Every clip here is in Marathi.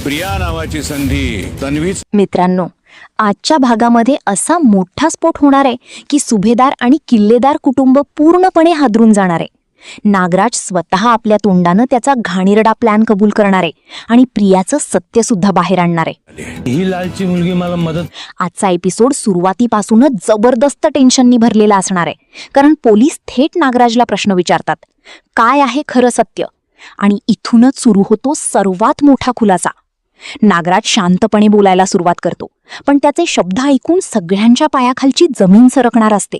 प्रिया नावाची संधी तन्वीच. मित्रांनो, आजच्या भागामध्ये असा मोठा स्फोट होणार आहे की सुभेदार आणि किल्लेदार कुटुंब पूर्णपणे हादरून जाणार आहे. नागराज स्वतः आपल्या तोंडानं त्याचा घाणेरडा प्लॅन कबूल करणार आहे आणि प्रियाचं सत्य सुद्धा बाहेर आणणार आहे. ही लालची मुलगी मला मदत. आजचा एपिसोड सुरुवातीपासूनच जबरदस्त टेन्शननी भरलेला असणार आहे, कारण पोलीस थेट नागराजला प्रश्न विचारतात, काय आहे खरं सत्य? आणि इथूनच सुरू होतो सर्वात मोठा खुलासा. नागराज शांतपणे बोलायला सुरुवात करतो, पण त्याचे शब्द ऐकून सगळ्यांच्या पायाखालची जमीन सरकणार असते.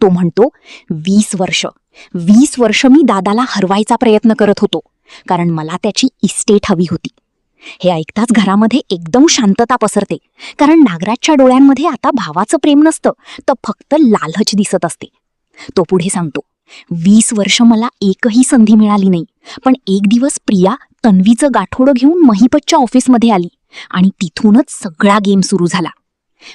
तो म्हणतो, 20 वर्ष मी दादाला हरवायचा प्रयत्न करत होतो, कारण मला त्याची इस्टेट हवी होती. हे ऐकताच घरामध्ये एकदम शांतता पसरते, कारण नागराजच्या डोळ्यांमध्ये आता भावाचं प्रेम नसतं, तर फक्त लालच दिसत असते. तो पुढे सांगतो, 20 वर्ष मला एकही संधी मिळाली नाही, पण एक दिवस प्रिया तन्वीचं गाठोडं घेऊन महिपतच्या ऑफिसमध्ये आली आणि तिथूनच सगळा गेम सुरू झाला.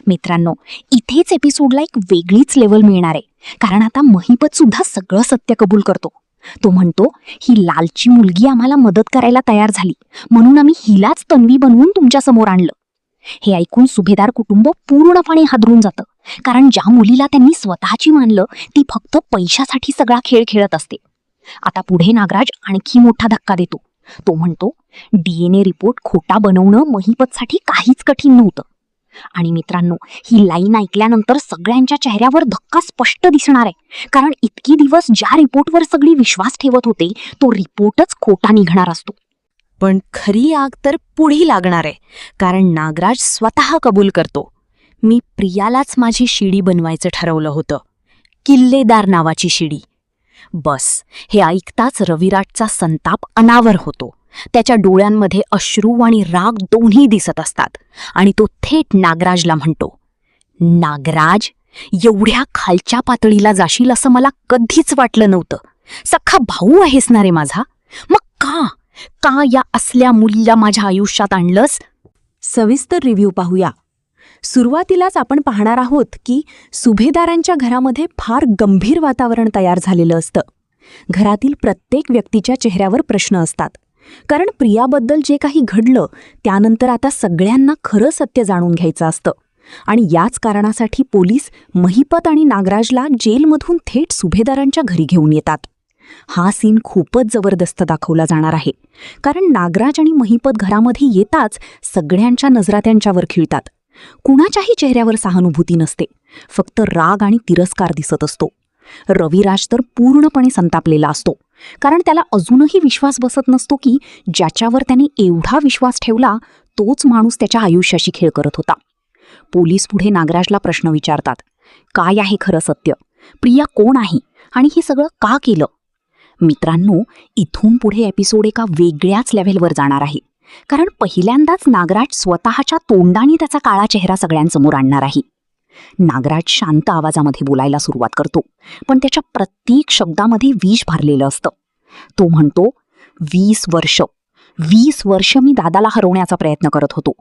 मित्रांनो, इथेच एपिसोडला एक वेगळीच लेवल मिळणार आहे, कारण आता महिपत सुद्धा सगळं सत्य कबूल करतो. तो म्हणतो, ही लालची मुलगी आम्हाला मदत करायला तयार झाली, म्हणून आम्ही हिलाच तन्वी बनवून तुमच्या समोर आणलं. हे ऐकून सुभेदार कुटुंब पूर्णपणे हादरून जातं, कारण ज्या मुलीला त्यांनी स्वतःची मानलं ती फक्त पैशासाठी सगळा खेळ खेळत असते. आता पुढे नागराज आणखी मोठा धक्का देतो. तो म्हणतो, DNA रिपोर्ट खोटा बनवणं महिपतसाठी काहीच कठीण नव्हतं. आणि मित्रांनो, ही लाईन ऐकल्यानंतर सगळ्यांच्या चेहऱ्यावर धक्का स्पष्ट दिसणार आहे, कारण इतकी दिवस ज्या रिपोर्टवर सगळी विश्वास ठेवत होते तो रिपोर्टच खोटा निघणार असतो. पण खरी आग तर पुढे लागणार आहे, कारण नागराज स्वतः कबूल करतो, मी प्रियालाच माझी शिडी बनवायचं ठरवलं होतं, किल्लेदार नावाची शिडी. बस, हे ऐकताच रविराजचा संताप अनावर होतो. त्याच्या डोळ्यांमध्ये अश्रू आणि राग दोन्ही दिसत असतात आणि तो थेट नागराजला म्हणतो, नागराज, एवढ्या खालच्या पातळीला जाशील असं मला कधीच वाटलं नव्हतं. सख्खा भाऊ आहेस ना रे माझा, मग का या असल्या मुलीला माझ्या आयुष्यात आणलंस? सविस्तर रिव्ह्यू पाहूया. सुरुवातीलाच आपण पाहणार आहोत की सुभेदारांच्या घरामध्ये फार गंभीर वातावरण तयार झालेलं असतं. घरातील प्रत्येक व्यक्तीच्या चेहऱ्यावर प्रश्न असतात, कारण प्रियाबद्दल जे काही घडलं त्यानंतर आता सगळ्यांना खरं सत्य जाणून घ्यायचं असतं. आणि याच कारणासाठी पोलीस महिपत आणि नागराजला जेलमधून थेट सुभेदारांच्या घरी घेऊन येतात. हा सीन खूपच जबरदस्त दाखवला जाणार आहे, कारण नागराज आणि महिपत घरामध्ये येताच सगळ्यांच्या नजरा त्यांच्यावर खिळतात. कुणाच्याही चेहऱ्यावर सहानुभूती नसते, फक्त राग आणि तिरस्कार दिसत असतो. रविराज तर पूर्णपणे संतापलेला असतो, कारण त्याला अजूनही विश्वास बसत नसतो की ज्याच्यावर त्याने एवढा विश्वास ठेवला तोच माणूस त्याच्या आयुष्याशी खेळ करत होता. पोलीस पुढे नागराजला प्रश्न विचारतात, काय आहे खरं सत्य? प्रिया कोण आहे आणि हे सगळं का केलं? मित्रांनो, इथून पुढे एपिसोड एका वेगळ्याच लेव्हलवर जाणार आहे, कारण पहिल्यांदाच नागराज स्वतःच्या तोंडाने त्याचा काळा चेहरा सगळ्यांसमोर आणणार आहे. नागराज शांत आवाजामध्ये बोलायला सुरुवात करतो, पण त्याच्या प्रत्येक शब्दामध्ये विष भरलेलं असतं. तो म्हणतो, 20 वर्ष मी दादाला हरवण्याचा प्रयत्न करत होतो.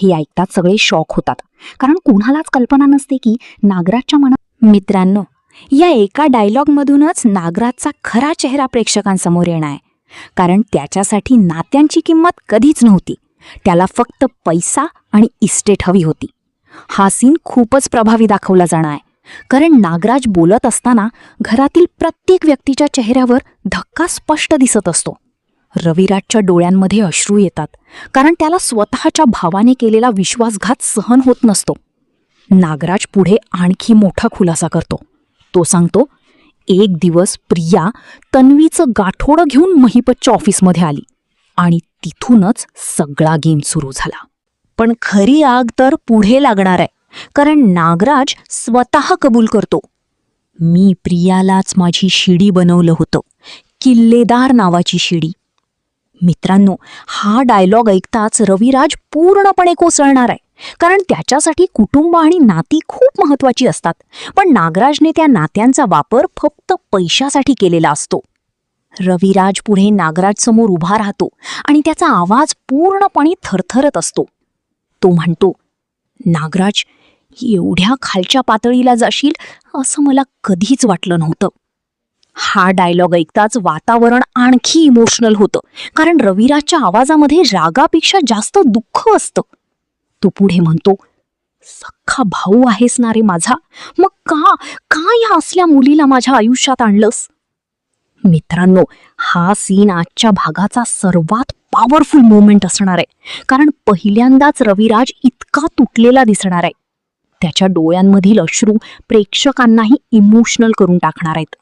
हे ऐकताच सगळे शॉक होतात, कारण कुणालाच कल्पना नसते की नागराजच्या मनात. मित्रांनो, या एका डायलॉगमधूनच नागराजचा खरा चेहरा प्रेक्षकांसमोर येणार आहे, कारण त्याच्यासाठी नात्यांची किंमत कधीच नव्हती. त्याला फक्त पैसा आणि इस्टेट हवी होती. हा सीन खूपच प्रभावी दाखवला जाणार आहे, कारण नागराज बोलत असताना घरातील प्रत्येक व्यक्तीच्या चेहऱ्यावर धक्का स्पष्ट दिसत असतो. रविराजच्या डोळ्यांमध्ये अश्रू येतात, कारण त्याला स्वतःच्या भावाने केलेला विश्वासघात सहन होत नसतो. नागराज पुढे आणखी मोठा खुलासा करतो. तो सांगतो, एक दिवस प्रिया तन्वीचं गाठोडं घेऊन महिपतच्या ऑफिसमध्ये आली आणि तिथूनच सगळा गेम सुरू झाला. पण खरी आग तर पुढे लागणार आहे, कारण नागराज स्वतः कबूल करतो, मी प्रियालाच माझी शिडी बनवलं होतं, किल्लेदार नावाची शिडी. मित्रांनो, हा डायलॉग ऐकताच रविराज पूर्णपणे कोसळणार आहे, कारण त्याच्यासाठी कुटुंब आणि नाती खूप महत्त्वाची असतात, पण नागराजने त्या नात्यांचा वापर फक्त पैशासाठी केलेला असतो. रविराज पुढे नागराज समोर उभा राहतो आणि त्याचा आवाज पूर्णपणे थरथरत असतो. तो म्हणतो, नागराज, एवढ्या खालच्या पातळीला जाशील असं मला कधीच वाटलं नव्हतं. हा डायलॉग ऐकताच वातावरण आणखी इमोशनल होतं, कारण रविराजच्या आवाजामध्ये रागापेक्षा जास्त दुःख असतं. तो पुढे म्हणतो, सख्खा भाऊ आहेस ना रे माझा, मग का या असल्या मुलीला माझ्या आयुष्यात आणलंस? मित्रांनो, हा सीन आजच्या भागाचा सर्वात पॉवरफुल मोमेंट असणार आहे, कारण पहिल्यांदाच रविराज इतका तुटलेला दिसणार आहे. त्याच्या डोळ्यांमधील अश्रू प्रेक्षकांनाही इमोशनल करून टाकणार आहेत.